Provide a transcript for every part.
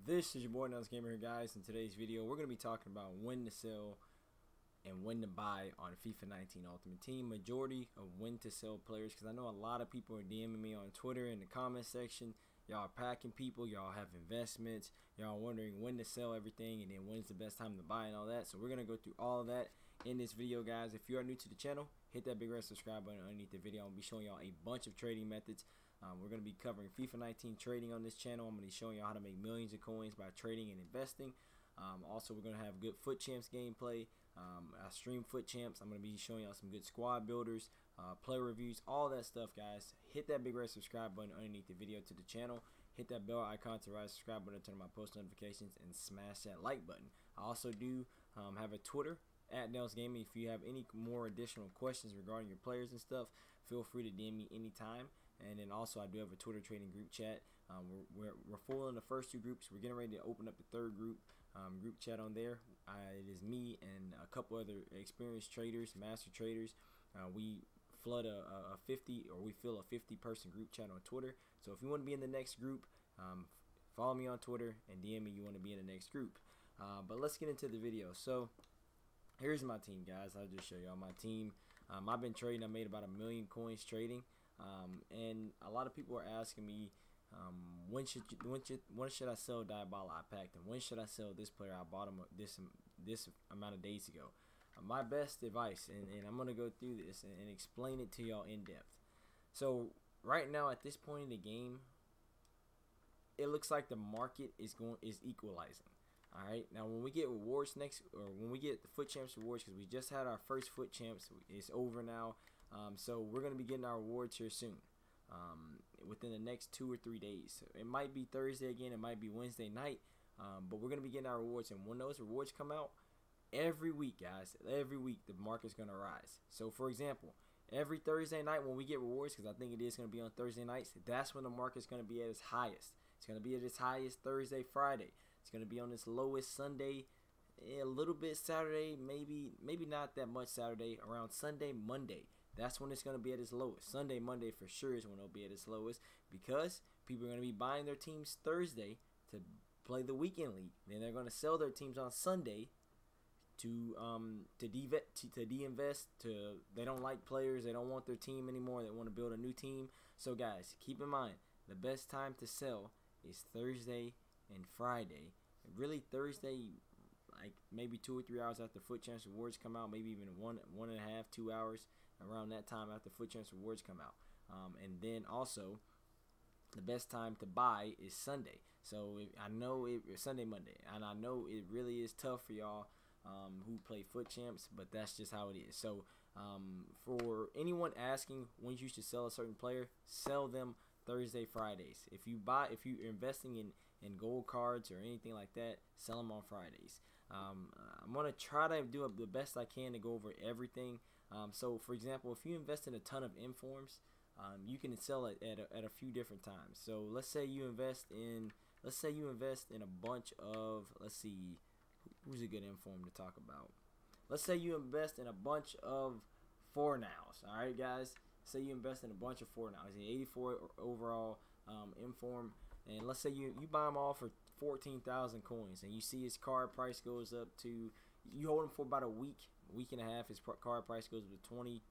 This is your boy Nuts Gamer here, guys. In today's video, we're going to be talking about when to sell and when to buy on FIFA 19 Ultimate Team. Majority of when to sell players, because I know a lot of people are DMing me on Twitter in the comment section. Y'all are packing people, y'all have investments, y'all wondering when to sell everything and then when's the best time to buy and all that. So we're going to go through all of that in this video, guys. If you are new to the channel, hit that big red subscribe button underneath the video. I'll be showing y'all a bunch of trading methods. We're going to be covering FIFA 19 trading on this channel. I'm going to be showing you how to make millions of coins by trading and investing. Also, we're going to have good Foot Champs gameplay. I stream Foot Champs. I'm going to be showing y'all some good squad builders, player reviews, all that stuff, guys. Hit that big red subscribe button underneath the video to the channel. Hit that bell icon to rise subscribe button, turn on my post notifications, and smash that like button. I also do have a Twitter at Nels Gaming. If you have any more additional questions regarding your players and stuff, feel free to DM me anytime. And then also I do have a Twitter trading group chat. We're full in the first two groups. We're getting ready to open up the third group chat on there. It is me and a couple other experienced traders, master traders. We flood a 50, or we fill a 50-person group chat on Twitter. So if you want to be in the next group, follow me on Twitter and DM me you want to be in the next group. But let's get into the video. So here's my team, guys. I'll just show y'all my team. I've been trading. I made about 1 million coins trading. And a lot of people are asking me, when should I sell Diabala I packed, and when should I sell this player I bought him this amount of days ago? My best advice, and I'm gonna go through this and explain it to y'all in depth. So right now at this point in the game, it looks like the market is equalizing. All right, now when we get rewards when we get the Foot Champs rewards, because we just had our first Foot Champs, it's over now. So we're going to be getting our rewards here soon, within the next 2 or 3 days. So it might be Thursday again, it might be Wednesday night, but we're going to be getting our rewards. And when those rewards come out, every week, guys, every week the market's going to rise. So for example, every Thursday night when we get rewards, because I think it is going to be on Thursday nights, that's when the market's going to be at its highest. It's going to be at its highest Thursday, Friday. It's going to be on its lowest Sunday, a little bit Saturday, maybe not that much Saturday, around Sunday, Monday. That's when it's going to be at its lowest. Sunday, Monday for sure is when it'll be at its lowest, because people are going to be buying their teams Thursday to play the weekend league. Then they're going to sell their teams on Sunday to de-invest. They don't like players. They don't want their team anymore. They want to build a new team. So guys, keep in mind, the best time to sell is Thursday and Friday. Really Thursday, like maybe 2 or 3 hours after Foot Champs rewards come out, maybe even 1.5, 2 hours around that time after Foot Champs rewards come out. And then also the best time to buy is Sunday. So I know it's Sunday, Monday, and I know it really is tough for y'all who play Foot Champs, but that's just how it is. So for anyone asking when you should sell a certain player, sell them Thursday, Fridays. If you're investing in gold cards or anything like that, sell them on Fridays. I'm gonna try to do the best I can to go over everything. So for example, if you invest in a ton of informs, you can sell it at a few different times. So let's say you invest in a bunch of, let's see, who's a good inform to talk about. Let's say you invest in a bunch of 4 nows. All right, guys. Say you invest in a bunch of 4 nows, 84 overall inform, and let's say you buy them all for 14,000 coins, and you see his card price goes up to, you hold him for about a week and a half, his card price goes to 20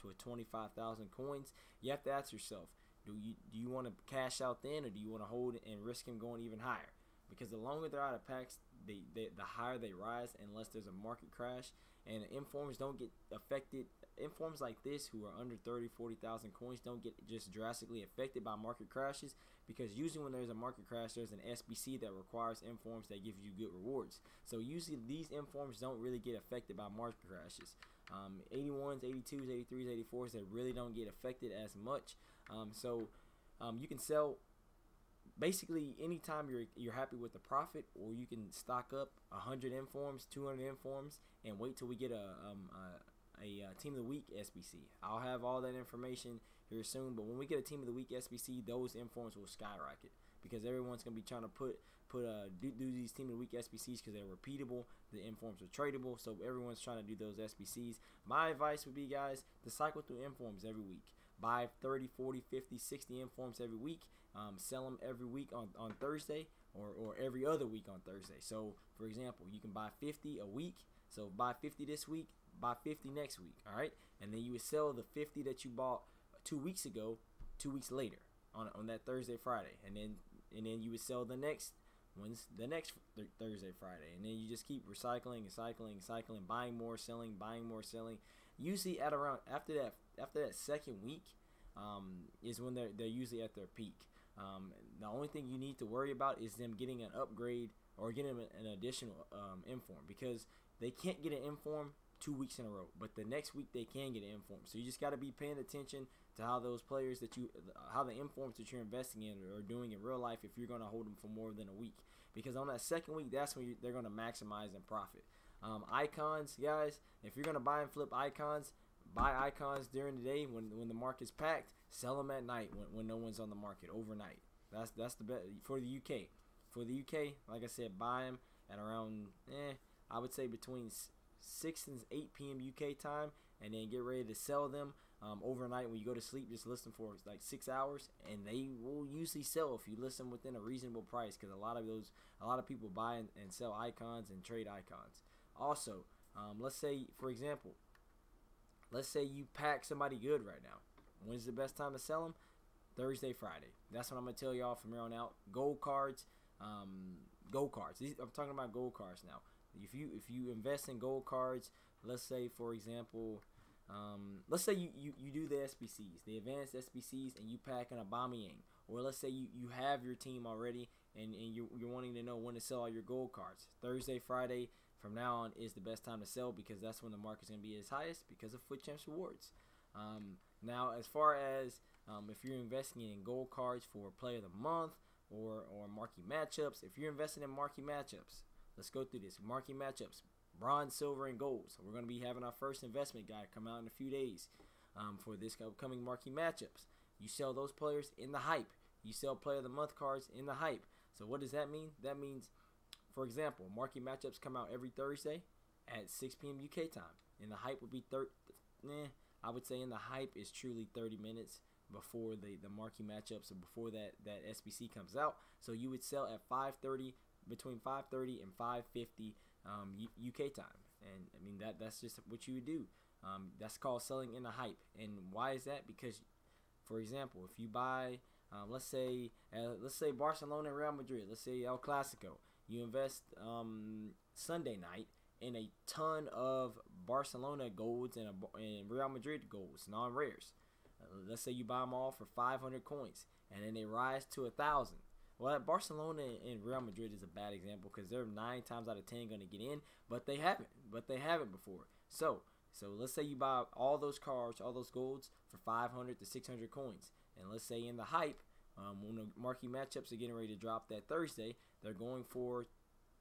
to 25,000 coins. You have to ask yourself, do you want to cash out then, or do you want to hold it and risk him going even higher? Because the longer they're out of packs, the higher they rise, unless there's a market crash. And informs don't get affected. Informs like this, who are under 30, 40,000 coins, don't get just drastically affected by market crashes, because usually when there's a market crash, there's an SBC that requires informs that gives you good rewards. So usually these informs don't really get affected by market crashes. 81s, 82s, 83s, 84s, they really don't get affected as much. You can sell basically anytime you're happy with the profit, or you can stock up 100 informs, 200 informs, and wait till we get a team of the week SBC. I'll have all that information here soon, but when we get a team of the week SBC, those informs will skyrocket, because everyone's gonna be trying to do these team of the week SBCs, because they're repeatable, the informs are tradable, so everyone's trying to do those SBCs. My advice would be, guys, to cycle through informs every week. Buy 30, 40, 50, 60 informs every week. Sell them every week on Thursday. or every other week on Thursday. So, for example, you can buy 50 a week. So buy 50 this week, buy 50 next week, all right? And then you would sell the 50 that you bought 2 weeks ago, 2 weeks later on that Thursday, Friday, and then you would sell the next Thursday, Friday, and then you just keep recycling and cycling, buying more, selling. Usually at around after that second week is when they're usually at their peak. The only thing you need to worry about is them getting an upgrade or getting an additional inform, because they can't get an inform 2 weeks in a row, but the next week they can get an inform. So you just got to be paying attention to how those players how the informs that you're investing in are doing in real life if you're going to hold them for more than a week, because on that second week, that's when they're going to maximize and profit. Icons, guys, if you're going to buy and flip icons, buy icons during the day when the market's packed, sell them at night when no one's on the market overnight. That's the best for the UK. For the UK, like I said, buy them at around I would say between 6 and 8 p.m. UK time, and then get ready to sell them overnight when you go to sleep. Just list them for like 6 hours, and they will usually sell if you list them within a reasonable price, because a lot of people buy and sell icons and trade icons. Also, let's say, for example, let's say you pack somebody good right now. When's the best time to sell them? Thursday, Friday. That's what I'm gonna tell y'all from here on out. Gold cards, I'm talking about gold cards now. If you invest in gold cards, let's say, for example, let's say you do the SBCs, the advanced SBCs, and you pack an Aubameyang, or let's say you have your team already and you're wanting to know when to sell all your gold cards. Thursday, Friday from now on is the best time to sell, because that's when the market's going to be its highest because of Foot Champs rewards. Now, as far as if you're investing in gold cards for Player of the Month or marquee matchups, if you're investing in marquee matchups, let's go through this. Marquee matchups, bronze, silver, and gold. So we're going to be having our first investment guide come out in a few days for this upcoming marquee matchups. You sell those players in the hype. You sell Player of the Month cards in the hype. So what does that mean? That means, for example, marquee matchups come out every Thursday at 6 p.m. UK time. And the hype would be I would say in the hype is truly 30 minutes before the marquee matchups, or before that SBC comes out. So you would sell at 5:30, between 5:30 and 5:50 UK time. And I mean that's just what you would do. That's called selling in the hype. And why is that? Because, for example, if you buy let's say Barcelona and Real Madrid, let's say El Clasico, you invest Sunday night in a ton of Barcelona golds and Real Madrid golds, non-rares. Let's say you buy them all for 500 coins, and then they rise to 1,000. Well, Barcelona and Real Madrid is a bad example, because they're 9 times out of 10 going to get in, but they haven't before. So let's say you buy all those cards, all those golds for 500 to 600 coins, and let's say in the hype, when the marquee matchups are getting ready to drop that Thursday, they're going for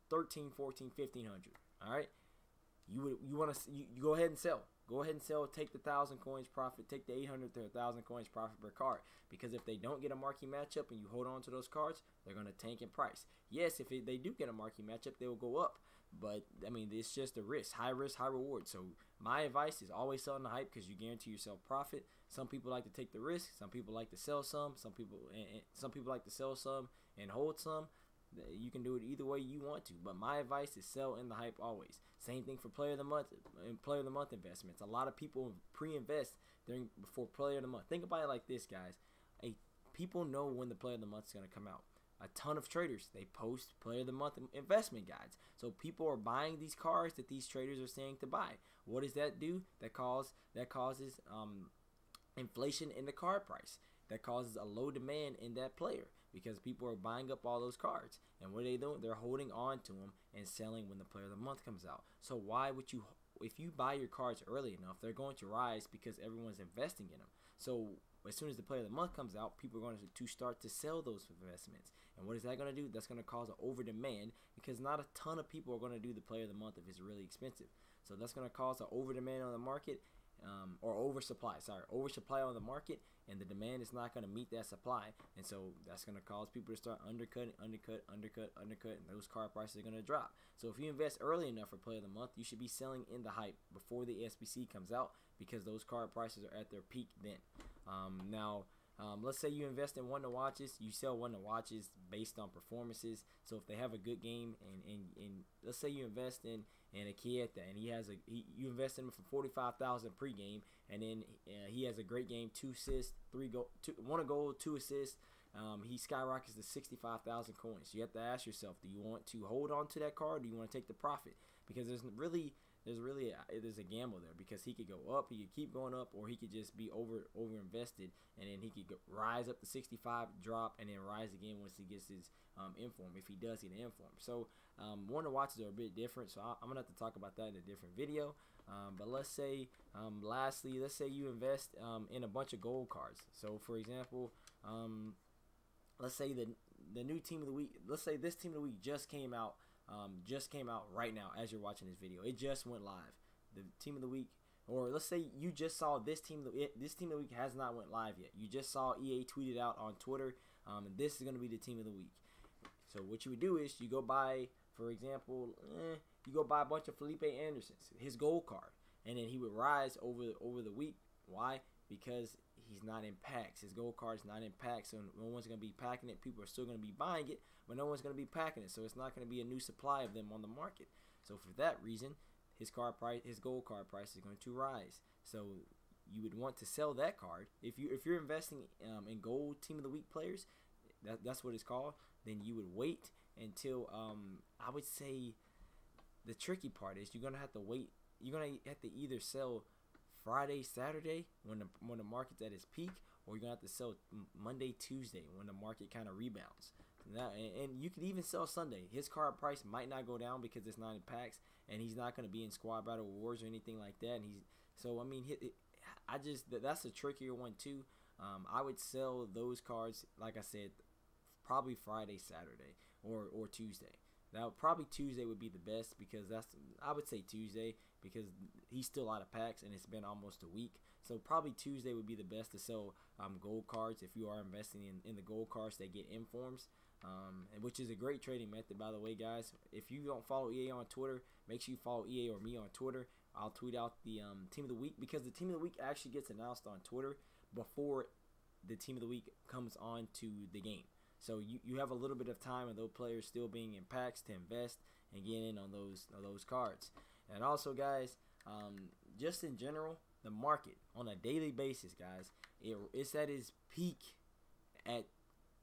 13, 14, 1500. All right, you go ahead and sell. Go ahead and sell. Take the 1,000 coins profit. Take the 800 to 1,000 coins profit per card. Because if they don't get a marquee matchup and you hold on to those cards, they're going to tank in price. Yes, if they do get a marquee matchup, they will go up. But, I mean, it's just a risk. High risk, high reward. So, my advice is always sell in the hype, because you guarantee yourself profit. Some people like to take the risk. Some people like to sell some. Some people like to sell some and hold some. You can do it either way you want to, but my advice is sell in the hype always. Same thing for Player of the Month and Player of the Month investments. A lot of people pre-invest before Player of the Month. Think about it like this, guys. People know when the Player of the Month is going to come out. A ton of traders, they post Player of the Month investment guides. So people are buying these cards that these traders are saying to buy. What does that do? That causes inflation in the card price. That causes a low demand in that player, because people are buying up all those cards. And what are they doing? They're holding on to them and selling when the Player of the Month comes out. So why would you, if you buy your cards early enough, they're going to rise because everyone's investing in them. So as soon as the Player of the Month comes out, people are going to start to sell those investments. And what is that going to do? That's going to cause an over demand, because not a ton of people are going to do the Player of the Month if it's really expensive. So that's going to cause an over demand on the market. Or oversupply on the market, and the demand is not going to meet that supply, and so that's going to cause people to start undercutting, and those card prices are going to drop. So if you invest early enough for Player of the Month, you should be selling in the hype before the SBC comes out, because those card prices are at their peak then. Now, let's say you invest in one to watches, you sell one to watches based on performances. So if they have a good game, and let's say you invest in a kid and you invest in him for 45,000 pregame, and then he has a great game, 2 assists, 1 goal, 2 assists. He skyrockets to 65,000 coins. You have to ask yourself, do you want to hold on to that card, or do you want to take the profit? Because there's a gamble there, because he could go up, he could keep going up, or he could just be over invested, and then he could rise up to 65, drop, and then rise again once he gets his inform, if he does get an inform. So one of the watches are a bit different, so I'm gonna have to talk about that in a different video. But let's say lastly, let's say you invest in a bunch of gold cards. So for example, let's say the new team of the week, let's say this team of the week just came out right now as you're watching this video. It just went live. The team of the week, or let's say you just saw this team of the week has not went live yet. You just saw EA tweeted out on Twitter, and this is going to be the team of the week. So what you would do is you go buy, for example, you go buy a bunch of Felipe Anderson's, his gold card, and then he would rise over the week. Why? Because he's not in packs. His gold card's not in packs, so no one's going to be packing it. People are still going to be buying it, but no one's going to be packing it, so it's not going to be a new supply of them on the market. So for that reason, his gold card price is going to rise. So you would want to sell that card. If you're investing in gold team of the week players, that's what it's called, then you would wait until I would say the tricky part is you're going to have to wait. You're going to have to either sell Friday, Saturday when the market's at its peak, or you're gonna have to sell Monday, Tuesday when the market kind of rebounds. And you could even sell Sunday. His card price might not go down because it's not in packs, and he's not gonna be in squad battle wars or anything like that. And I mean, that's a trickier one too. I would sell those cards, like I said, probably Friday, Saturday, or Tuesday. Now probably Tuesday would be the best, because I would say Tuesday, because he's still out of packs and it's been almost a week. So probably Tuesday would be the best to sell gold cards if you are investing in the gold cards that get informs, which is a great trading method, by the way, guys. If you don't follow EA on Twitter, make sure you follow EA or me on Twitter. I'll tweet out the team of the week, because the team of the week actually gets announced on Twitter before the team of the week comes on to the game. So you have a little bit of time, and those players still being in packs, to invest and get in on those cards. And also, guys, just in general, the market on a daily basis, guys, it's at its peak at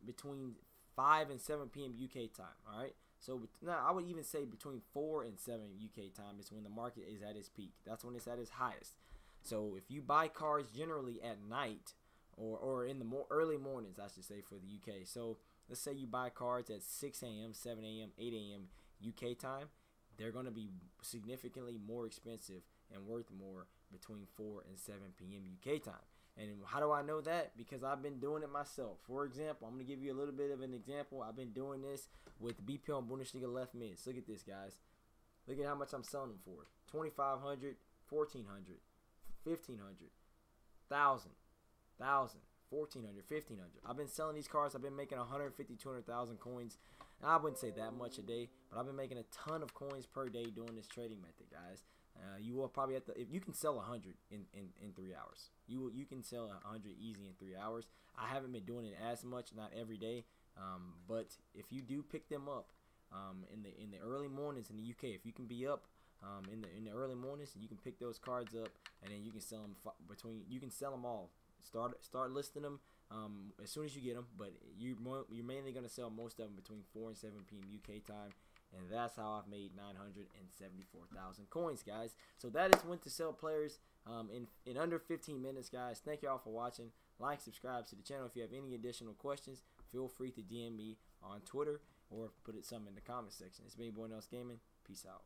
between 5 and 7 p.m. UK time. All right. So now I would even say between 4 and 7 UK time is when the market is at its peak. That's when it's at its highest. So if you buy cards generally at night, or in the early mornings, I should say, for the UK. So let's say you buy cards at 6 a.m., 7 a.m., 8 a.m. UK time. They're going to be significantly more expensive and worth more between 4 and 7 p.m. UK time. And how do I know that? Because I've been doing it myself. For example, I'm going to give you a little bit of an example. I've been doing this with BPL and Bundesliga left mids. Look at this, guys. Look at how much I'm selling them for. 2,500, 1,400, 1,500, 1,000. 1,000, 1,400, 1,500. I've been selling these cards. I've been making 150, 200,000 coins. Now, I wouldn't say that much a day, but I've been making a ton of coins per day doing this trading method, guys. You will probably have to, if you can sell 100 in 3 hours. You can sell 100 easy in 3 hours. I haven't been doing it as much, not every day, but if you do pick them up in the early mornings in the UK, if you can be up in the early mornings, you can pick those cards up, and then you can sell them you can sell them all. Start listing them as soon as you get them, but you're mainly going to sell most of them between 4 and 7 p.m. UK time, and that's how I've made 974,000 coins, guys. So that is when to sell players in under 15 minutes, guys. Thank you all for watching. Like, subscribe to the channel. If you have any additional questions, feel free to DM me on Twitter or put some in the comment section. It's been your boy Nels Gaming. Peace out.